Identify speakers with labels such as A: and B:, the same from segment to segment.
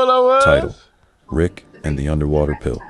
A: Title: Rick and the Underwater Pill.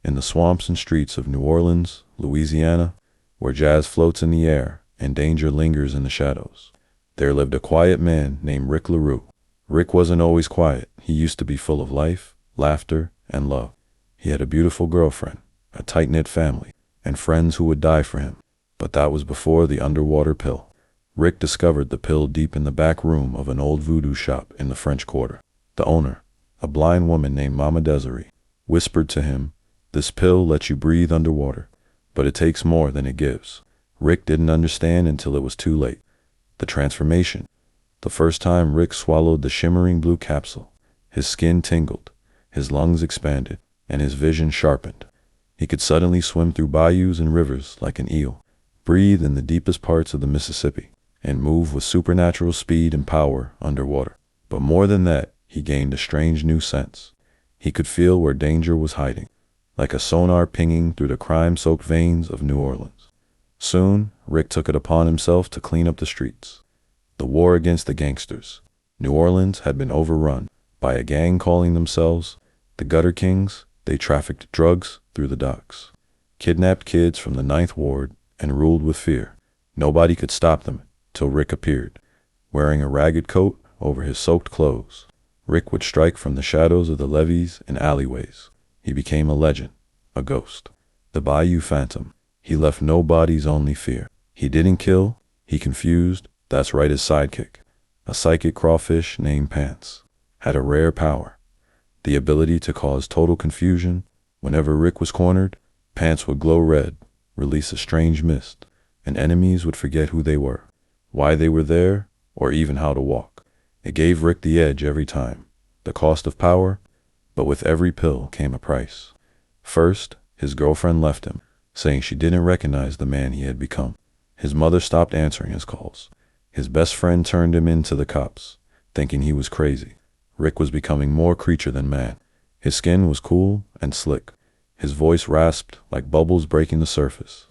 A: In the swamps and streets of New Orleans, Louisiana, where jazz floats in the air and danger lingers in the shadows, there lived a quiet man named Rick LaRue. Rick wasn't always quiet. He used to be full of life, laughter, and love. He had a beautiful girlfriend, a tight-knit family, and friends who would die for him. But that was before the underwater pill. Rick discovered the pill deep in the back room of an old voodoo shop in the French Quarter. The owner, a blind woman named Mama Desiree, whispered to him, "This pill lets you breathe underwater, but it takes more than it gives." Rick didn't understand until it was too late. The transformation. The first time Rick swallowed the shimmering blue capsule, his skin tingled, his lungs expanded, and his vision sharpened. He could suddenly swim through bayous and rivers like an eel, breathe in the deepest parts of the Mississippi, and move with supernatural speed and power underwater. But more than that, he gained a strange new sense. He could feel where danger was hiding, like a sonar pinging through the crime-soaked veins of New Orleans. Soon, Rick took it upon himself to clean up the streets. The war against the gangsters. New Orleans had been overrun by a gang calling themselves the Gutter Kings. They trafficked drugs through the docks, kidnapped kids from the Ninth Ward, and ruled with fear. Nobody could stop them till Rick appeared, wearing a ragged coat over his soaked clothes. Rick would strike from the shadows of the levees and alleyways. He became a legend, a ghost, the Bayou Phantom. He left no bodies, only fear. He didn't kill, he confused. That's right, his sidekick, a psychic crawfish named Pants, had a rare power, the ability to cause total confusion. Whenever Rick was cornered, Pants would glow red, release a strange mist, and enemies would forget who they were, why they were there, or even how to walk. It gave Rick the edge every time. The cost of power, but with every pill came a price. First, his girlfriend left him, saying she didn't recognize the man he had become. His mother stopped answering his calls. His best friend turned him in to the cops, thinking he was crazy. Rick was becoming more creature than man. His skin was cool and slick. His voice rasped like bubbles breaking the surface.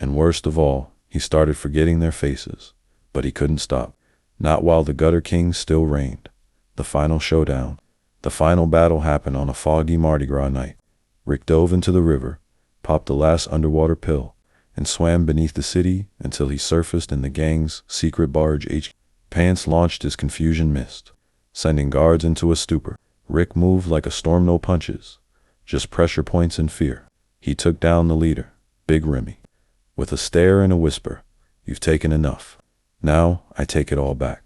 A: And worst of all, he started forgetting their faces. But he couldn't stop. Not while the Gutter Kings still reigned. The final showdown. The final battle happened on a foggy Mardi Gras night. Rick dove into the river, popped the last underwater pill, and swam beneath the city until he surfaced in the gang's secret barge HQ. Pants launched his confusion mist, sending guards into a stupor. Rick moved like a storm, no punches, just pressure points and fear. He took down the leader, Big Remy, with a stare and a whisper, "You've taken enough. Now I take it all back."